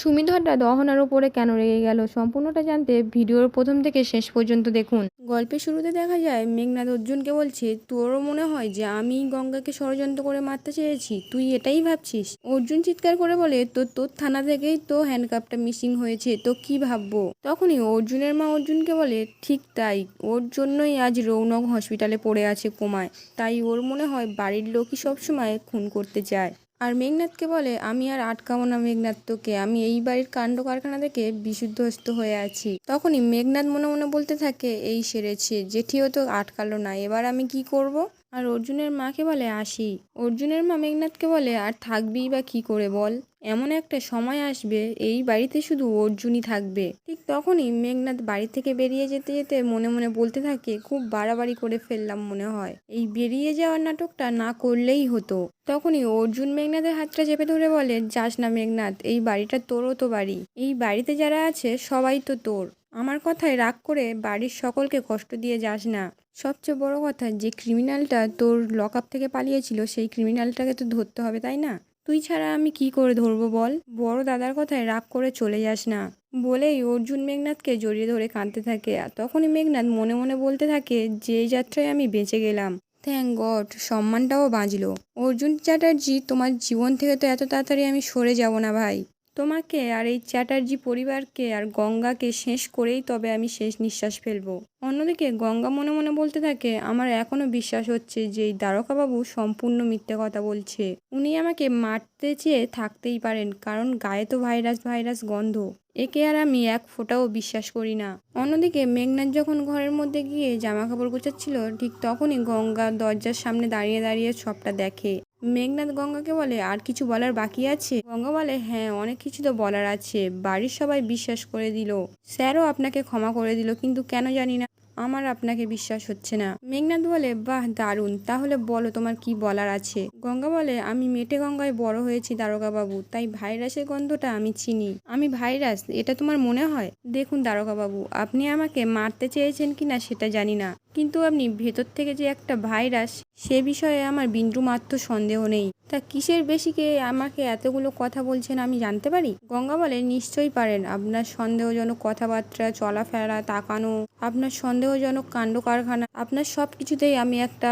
সুমিত হঠাৎ অহনার উপরে কেন রেগে গেল সম্পূর্ণটা জানতে ভিডিওর প্রথম থেকে শেষ পর্যন্ত দেখুন। গল্পের শুরুতে দেখা যায় মেঘনাদ অর্জুনকে বলছে, তোরও মনে হয় যে আমি গঙ্গাকে ষড়যন্ত্র করে মারতে চেয়েছি? তুই এটাই ভাবছিস? অর্জুন চিৎকার করে বলে, তোর থানা থেকেই তো হ্যান্ডকাপটা মিসিং হয়েছে, তো কি ভাববো? তখনই অর্জুনের মা অর্জুনকে বলে, ঠিক তাই, ওর জন্যই আজ রৌনক হসপিটালে পড়ে আছে কোমায়। তাই ওর মনে হয় বাড়ির লোকই সবসময় খুন করতে চায়। আর মেঘনাদকে বলে, আমি আর আটকাবো না মেঘনাদ তোকে, আমি এই বাড়ির কাণ্ড কারখানা থেকে বিশুদ্ধস্ত হয়ে আছি। তখনই মেঘনাদ মনে মনে বলতে থাকে, এই সেরেছে, জেঠিও তো আটকালো না, এবার আমি কি করব? আর অর্জুনের মাকে বলে, আসি। অর্জুনের মা মেঘনাদকে বলে, আর থাকবিই বা কি করে বল? এমন একটা সময় আসবে এই বাড়িতে শুধু অর্জুনই থাকবে। ঠিক তখনই মেঘনাদ বাড়ি থেকে বেরিয়ে যেতে যেতে মনে মনে বলতে থাকে, খুব বাড়াবাড়ি করে ফেললাম মনে হয়, এই বেরিয়ে যাওয়ার নাটকটা না করলেই হতো। তখনই অর্জুন মেঘনাদের হাতটা চেপে ধরে বলে, যাস না মেঘনাদ, এই বাড়িটা তোরও তো বাড়ি, এই বাড়িতে যারা আছে সবাই তো তোর। আমার কথায় রাগ করে বাড়ির সকলকে কষ্ট দিয়ে যাস না। সবচেয়ে বড় কথা, যে ক্রিমিনালটা তোর লকআপ থেকে পালিয়েছিল সেই ক্রিমিনালটাকে তো ধরতে হবে, তাই না? তুই ছাড়া আমি কি করে ধরবো বল? বড় দাদার কথায় রাগ করে চলে যাস না। বলেই অর্জুন মেঘনাদকে জড়িয়ে ধরে কাঁদতে থাকে। আর তখনই মেঘনাদ মনে মনে বলতে থাকে, যে যাত্রায় আমি বেঁচে গেলাম, থ্যাংক গড, সম্মানটাও বাঁচলো। অর্জুন চ্যাটার্জি, তোমার জীবন থেকে তো এত তাড়াতাড়ি আমি সরে যাব না ভাই। তোমাকে আর এই চ্যাটার্জি পরিবারকে আর গঙ্গাকে শেষ করেই তবে আমি শেষ নিঃশ্বাস ফেলবো। অন্যদিকে গঙ্গা মনে মনে বলতে থাকে, আমার এখনো বিশ্বাস হচ্ছে যে এই দ্বারকাবাবু সম্পূর্ণ মিথ্যে কথা বলছে। উনি আমাকে মারতে চেয়ে থাকতেই পারেন, কারণ গায়ে তো ভাইরাস ভাইরাস গন্ধ। একে আর আমি এক ফোঁটাও বিশ্বাস করি না। অন্যদিকে মেঘনাদ যখন ঘরের মধ্যে গিয়ে জামা কাপড় গোছাচ্ছিল, ঠিক তখনই গঙ্গা দরজার সামনে দাঁড়িয়ে দাঁড়িয়ে সবটা দেখে। মেঘনাদ গঙ্গাকে বলে, আর কিছু বলার বাকি আছে? গঙ্গা বলে, হ্যাঁ, অনেক কিছু তো বলার আছে। বাড়ির সবাই বিশ্বাস করে দিল, স্যারও আপনাকে ক্ষমা করে দিল, কিন্তু কেন জানি না আমার আপনাকে বিশ্বাস হচ্ছে না। মেঘনাদ বলে, বাহ, দারুণ, তাহলে বলো তোমার কি বলার আছে। গঙ্গা বলে, আমি মেটে গঙ্গায় বড় হয়েছি দারোগাবাবু, তাই ভাইরাসের গন্ধটা আমি চিনি। আমি ভাইরাস, এটা তোমার মনে হয়? দেখুন দারোগাবাবু, আপনি আমাকে মারতে চেয়েছেন কিনা সেটা জানি না, কিন্তু আপনি ভেতর থেকে যে একটা ভাইরাস, সে বিষয়ে আমার বিন্দুমাত্র সন্দেহ নেই। তা কিসের বেশিকে আমাকে এতগুলো কথা বলছেন আমি জানতে পারি? গঙ্গা বলে, নিশ্চয়ই পারেন। আপনার সন্দেহজনক কথাবার্তা, চলাফেরা, তাকানো, আপনার সন্দেহজনক কাণ্ড কারখানা, আপনার সব কিছুতেই আমি একটা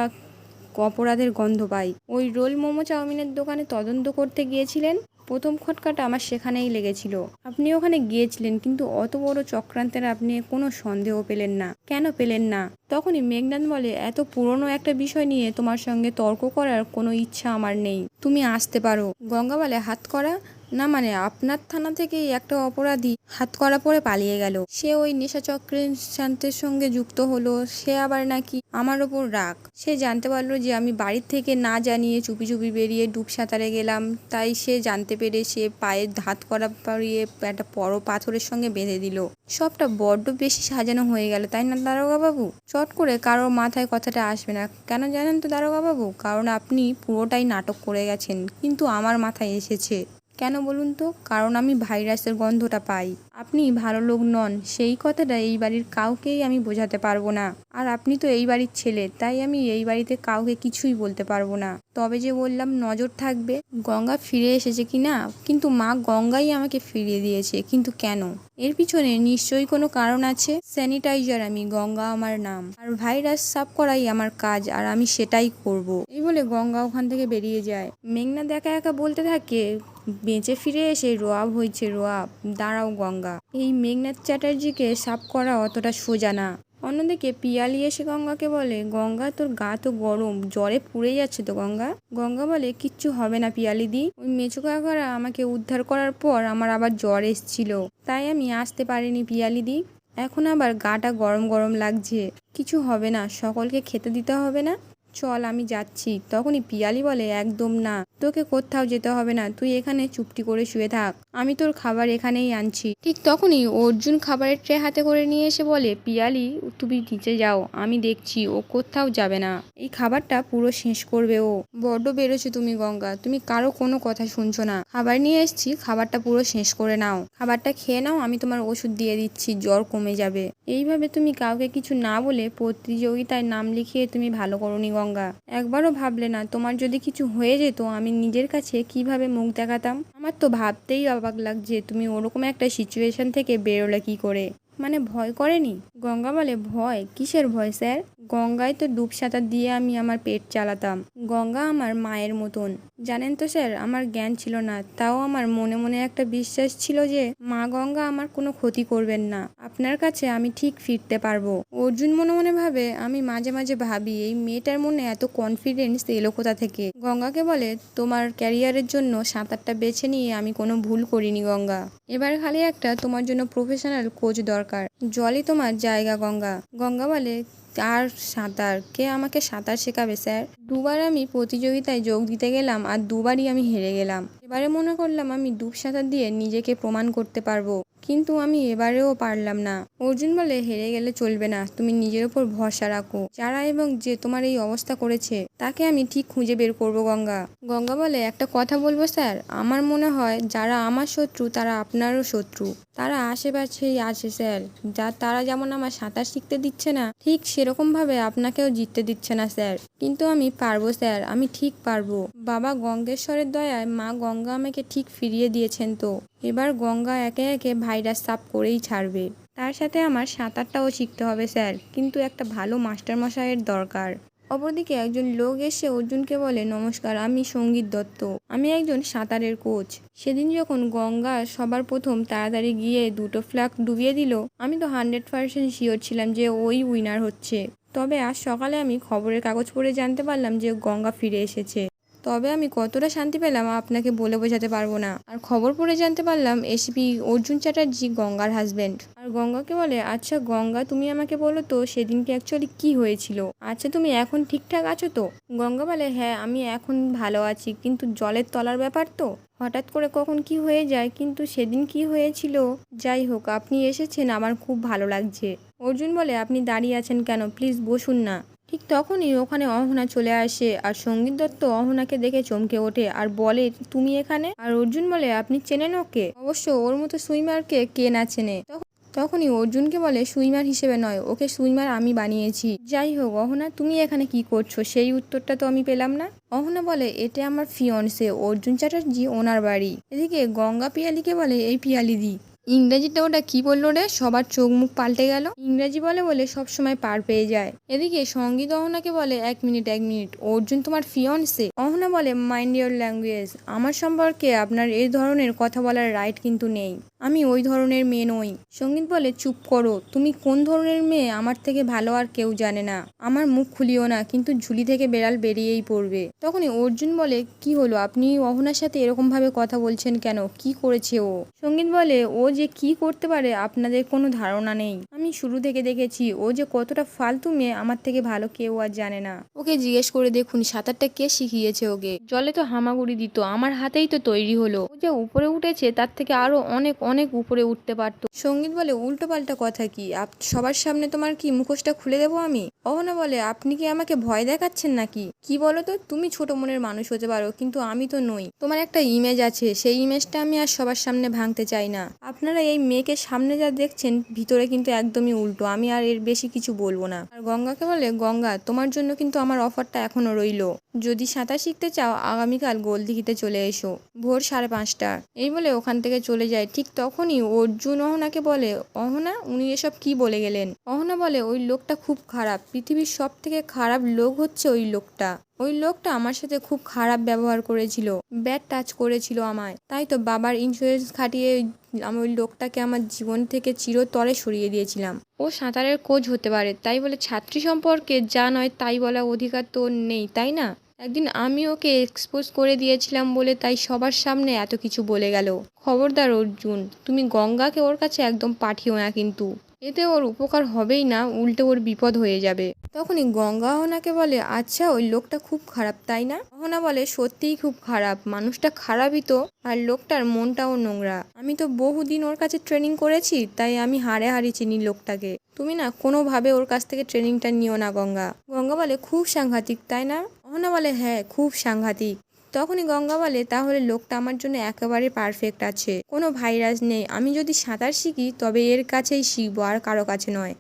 অপরাধের গন্ধ পাই। ওই রোল মোমো চাউমিনের দোকানে তদন্ত করতে গিয়েছিলেন, প্রথম খটকাটা আমার সেখানেই লেগেছিল। আপনি ওখানে গিয়েছিলেন, কিন্তু অত বড় চক্রান্তের আপনি কোনো সন্দেহ পেলেন না, কেন পেলেন না? তখনই মেঘনাদ বলে, এত পুরনো একটা বিষয় নিয়ে তোমার সঙ্গে তর্ক করার কোনো ইচ্ছা আমার নেই, তুমি আসতে পারো। গঙ্গা বলে, হাত করা? না মানে আপনার থানা থেকেই একটা অপরাধী হাত করা পরে পালিয়ে গেল, সে ওই নেশাচক্রের শান্তের সঙ্গে যুক্ত হলো, সে আবার নাকি আমার ওপর রাগ। সে জানতে পারলো যে আমি বাড়ির থেকে না জানিয়ে চুপি চুপি বেরিয়ে ডুব সাঁতারে গেলাম, তাই সে জানতে পেরে সে পায়ে হাত করা পরিয়ে একটা বড় পাথরের সঙ্গে বেঁধে দিল। সবটা বড্ড বেশি সাজানো হয়ে গেল, তাই না দারোগাবাবু? চট করে কারোর মাথায় কথাটা আসবে না, কেন জানেন তো দারোগাবাবু? কারণ আপনি পুরোটাই নাটক করে গেছেন, কিন্তু আমার মাথায় এসেছে। কেন বলুন তো? কারণ আমি ভাইরাসের গন্ধটা পাই। আপনি ভালো লোক নন, সেই কথাটা এই বাড়ির কাউকেই আমি বোঝাতে পারবো না। আর আপনি তো এই বাড়ির ছেলে, তাই আমি এই বাড়িতে কাউকে কিছুই বলতে পারবো না। তবে যে বললাম নজর থাকবে গঙ্গা ফিরে এসেছে কিনা, কিন্তু মা গঙ্গাই আমাকে ফিরিয়ে দিয়েছে, কিন্তু কেন? এর পিছনে নিশ্চয়ই কোনো কারণ আছে। স্যানিটাইজার আমি, গঙ্গা আমার নাম, আর ভাইরাস সাফ করাই আমার কাজ, আর আমি সেটাই করব। এই বলে গঙ্গা ওখান থেকে বেরিয়ে যায়। মেঘনাদ একা একা বলতে থাকে, বেঁচে ফিরে এসে রোয়াব হয়েছে রোয়াব। দাঁড়াও গঙ্গা, এই মেঘনাদ চ্যাটার্জিকে সাফ করা অতটা সোজা না। অন্যদিকে পিয়ালি এসে গঙ্গাকে বলে, গঙ্গা, তোর গা তো গরম, জ্বরে পুড়ে যাচ্ছে তো গঙ্গা। গঙ্গা বলে, কিচ্ছু হবে না পিয়ালি দি, ওই মেচো কাকারা আমাকে উদ্ধার করার পর আমার আবার জ্বর এসছিল, তাই আমি আসতে পারিনি পিয়ালি দি। এখন আবার গাটা গরম গরম লাগছে, কিছু হবে না, সকলকে খেতে দিতে হবে না, চল আমি যাচ্ছি। তখনই পিয়ালি বলে, একদম না, তোকে কোথাও যেতে হবে না, তুই এখানে চুপটি করে শুয়ে থাক, আমি তোর খাবার এখানেই আনছি। ঠিক তখনই অর্জুন খাবারের ট্রে হাতে করে নিয়ে এসে বলে, পিয়ালি তুমি নিচে যাও, আমি দেখছি, ও কোথাও যাবে না, এই খাবারটা পুরো শেষ করবে ও। বড্ড বেরোছো তুমি গঙ্গা, তুমি কারো কোনো কথা শুনছো না। খাবার নিয়ে এসছি, খাবারটা পুরো শেষ করে নাও, খাবারটা খেয়ে নাও, আমি তোমার ওষুধ দিয়ে দিচ্ছি, জ্বর কমে যাবে। এইভাবে তুমি কাউকে কিছু না বলে প্রতিযোগিতায় নাম লিখিয়ে তুমি ভালো করোনি গঙ্গা। একবারও ভাবলে না তোমার যদি কিছু হয়ে যেত আমি নিজের কাছে কিভাবে মুখ দেখাতাম? আমার তো ভাবতেই অবাক লাগছে তুমি ওরকম একটা সিচুয়েশন থেকে বেরোলে কি করে। মানে ভয় করেনি? গঙ্গা বলে ভয়? কিসের ভয় স্যার? গঙ্গায় তো ডুব সাঁতার দিয়ে আমি আমার পেট চালাতাম। গঙ্গা আমার মায়ের মতন। জানেন তো স্যার, আমার জ্ঞান ছিল না, তাও আমার মনে মনে একটা বিশ্বাস ছিল যে মা গঙ্গা আমার কোনো ক্ষতি করবেন না, আপনার কাছে আমি ঠিক ফিরতে পারবো। অর্জুন মনে মনে ভাবে, আমি মাঝে মাঝে ভাবি এই মেয়েটার মনে এত কনফিডেন্স এলো কোথা থেকে। গঙ্গাকে বলে, তোমার ক্যারিয়ারের জন্য সাঁতারটা বেছে নিয়ে আমি কোনো ভুল করিনি গঙ্গা। এবার খালি একটা তোমার জন্য প্রফেশনাল কোচ দরকার, জলই তোমার জায়গা গঙ্গা। গঙ্গা বলে, আর সাঁতার? কে আমাকে সাঁতার শেখাবে স্যার? দুবার আমি প্রতিযোগিতায় যোগ দিতে গেলাম আর দুবারই আমি হেরে গেলাম। এবারে মনে করলাম আমি ডুব সাঁতার দিয়ে নিজেকে প্রমাণ করতে পারবো, কিন্তু আমি এবারেও পারলাম না। অর্জুন বলে, হেরে গেলে চলবে না, তুমি নিজের ওপর ভরসা রাখো। যারা এবং যে তোমার এই অবস্থা করেছে তাকে আমি ঠিক খুঁজে বের করবো গঙ্গা। গঙ্গা বলে, একটা কথা বলবো স্যার, আমার মনে হয় যারা আমার শত্রু তারা আপনারও শত্রু। তারা আশেপাশেই আছে স্যার, তারা যেমন আমার সাঁতার শিখতে দিচ্ছে না, ঠিক সেরকম ভাবে আপনাকেও জিততে দিচ্ছে না স্যার। কিন্তু আমি পারবো স্যার, আমি ঠিক পারবো। বাবা গঙ্গেশ্বরের দয়ায় মা গঙ্গা আমাকে ঠিক ফিরিয়ে দিয়েছেন তো। এবার গঙ্গা একে একে ভাইরাস সাফ করেই ছাড়বে। তার সাথে আমার সাঁতারটাও শিখতে হবে স্যার, কিন্তু একটা ভালো মাস্টারমশাইয়ের দরকার। অপরদিকে একজন লোক এসে অর্জুনকে বলে, নমস্কার, আমি সঙ্গীত দত্ত, আমি একজন সাঁতারের কোচ। সেদিন যখন গঙ্গা সবার প্রথম তাড়াতাড়ি গিয়ে দুটো ফ্ল্যাগ ডুবিয়ে দিল, আমি তো 100% শিওর ছিলাম যে ওই উইনার হচ্ছে। তবে আজ সকালে আমি খবরের কাগজ পড়ে জানতে পারলাম যে গঙ্গা ফিরে এসেছে। তবে আমি কতটা শান্তি পেলাম আপনাকে বলে বোঝাতে পারবো না। আর খবর পড়ে জানতে পারলাম এসপি অর্জুন চ্যাটার্জি গঙ্গার হাজবেন্ড। আর গঙ্গাকে বলে, আচ্ছা গঙ্গা, তুমি আমাকে বলো তো সেদিনকে অ্যাকচুয়ালি কি হয়েছিল? আচ্ছা তুমি এখন ঠিকঠাক আছো তো? গঙ্গা বলে, হ্যাঁ আমি এখন ভালো আছি, কিন্তু জলের তলার ব্যাপার তো, হঠাৎ করে কখন কি হয়ে যায়। কিন্তু সেদিন কি হয়েছিল, যাই হোক আপনি এসেছেন, আমার খুব ভালো লাগছে। অর্জুন বলে, আপনি দাঁড়িয়ে আছেন কেন, প্লিজ বসুন না। ঠিক তখনই ওখানে অহনা চলে আসে আর সঙ্গীত দত্ত অহনাকে দেখে চমকে ওঠে আর বলে, তুমি এখানে? আর অর্জুন বলে, আপনি চেনেন ওকে? অবশ্য ওর মতো সুইমারকে কে না চেনে। তখনই অর্জুনকে বলে, সুইমার হিসেবে নয়, ওকে সুইমার আমি বানিয়েছি। যাই হোক অহনা, তুমি এখানে কি করছো, সেই উত্তরটা তো আমি পেলাম না। অহনা বলে, এটা আমার ফিয়ন্সে অর্জুন চ্যাটার্জি, ওনার বাড়ি। এদিকে গঙ্গা পিয়ালিকে বলে, এই পিয়ালি দি, ইংরেজিটা ওটা কি বললো রে? সবার চোখ মুখ পাল্টে গেল। ইংরেজি বলে বলে সবসময় পার পেয়ে যায়। এদিকে সঙ্গীত অহনাকে বলে, এক মিনিট, অর্জুন তোমার ফিয়ন্সে? অহনা বলে, মাইন্ড ইওর ল্যাঙ্গুয়েজ, আমার সম্পর্কে আপনার এই ধরনের কথা বলার রাইট কিন্তু নেই, আমি ওই ধরনের মেয়ে নই। সঙ্গীত বলে, চুপ করো, তুমি কোন ধরনের মেয়ে আমার থেকে ভালো আর কেউ জানে না। আমার মুখ খুলিও না, কিন্তু ঝুলি থেকে বেড়াল বেরিয়েই পড়বে। তখনই অর্জুন বলে, কি হলো, আপনি অহনার সাথে এরকম ভাবে কথা বলছেন কেন? কি করেছে ও? সঙ্গীত বলে, ও যে কি করতে পারে আপনাদের কোনো ধারণা নেই। আমি শুরু থেকে দেখেছি ও যে কতটা ফালতু মেয়ে, আমার থেকে ভালো কেউ আর জানে না। ওকে জিজ্ঞেস করে দেখুন সাঁতারটা কে শিখিয়েছে ওকে। জলে তো হামাগুড়ি দিত, আমার হাতেই তো তৈরি হলো। ও যে উপরে উঠেছে তার থেকে আরো অনেক অনেক উপরে উঠতে পারতো। সঙ্গীত বলে, উল্টো পাল্টা কথা কি? সবার সামনে তোমার কি মুখোশটা খুলে দেবো আমি? অহনা বলে, আপনি কি আমাকে ভয় দেখাচ্ছেন নাকি? কি বলো তো, তুমি ছোট মনের মানুষ হতে পারো, কিন্তু আমি তো নই। তোমার একটা ইমেজ আছে, সেই ইমেজটা আমি আর সবার সামনে ভাঙতে চাই না। আপনারা এই মেয়েকে সামনে যা দেখছেন, ভিতরে কিন্তু একদমই উল্টো। আমি আর এর বেশি কিছু বলবো না। আর গঙ্গাকে বলে, গঙ্গা, তোমার জন্য কিন্তু আমার অফারটা এখনো রইলো। যদি সাঁতার শিখতে চাও আগামীকাল গোলদিঘিতে চলে এসো ভোর 5:30। এই বলে ওখান থেকে চলে যায়। ঠিক তখনই অর্জুন অহনাকে বলে, অহনা, উনি এসব কি বলে গেলেন? অহনা বলে, ওই লোকটা খুব খারাপ, পৃথিবীর সব থেকে খারাপ লোক হচ্ছে ওই লোকটা। ওই লোকটা আমার সাথে খুব খারাপ ব্যবহার করেছিল, ব্যাড টাচ করেছিল আমায়, তাই তো বাবার ইন্স্যুরেন্স খাটিয়ে আমি ওই লোকটাকে আমার জীবন থেকে চিরতরে সরিয়ে দিয়েছিলাম। ও সাঁতারের কোচ হতে পারে, তাই বলে ছাত্রী সম্পর্কে যা নয় তাই বলার অধিকার তো নেই, তাই না? একদিন আমি ওকে এক্সপোজ করে দিয়েছিলাম বলে তাই সবার সামনে এত কিছু বলে গেল। খবরদার অর্জুন, তুমি গঙ্গাকে ওর কাছে একদম পাঠিও না, কিন্তু এতে ওর উপকার হবেই না, উল্টে ওর বিপদ হয়ে যাবে। তখনই গঙ্গা অহনাকে বলে, আচ্ছা ওই লোকটা খুব খারাপ, তাই না? অহনা বলে, সত্যিই খুব খারাপ, মানুষটা খারাপই তো, আর লোকটার মনটাও নোংরা। আমি তো বহুদিন ওর কাছে ট্রেনিং করেছি, তাই আমি হাড়ে হাড়ি চিনি লোকটাকে। তুমি না কোনোভাবে ওর কাছ থেকে ট্রেনিংটা নিও না গঙ্গা। গঙ্গা বলে, খুব সাংঘাতিক, তাই না? অহনা বলে, হ্যাঁ খুব সাংঘাতিক। তখনই গঙ্গা বলে, তাহলে লোকটা আমার জন্য একেবারে পারফেক্ট আছে, কোনো ভাইরাস নেই। আমি যদি সাঁতার শিখি তবে এর কাছেই শিখবো, আর কারো কাছে নয়।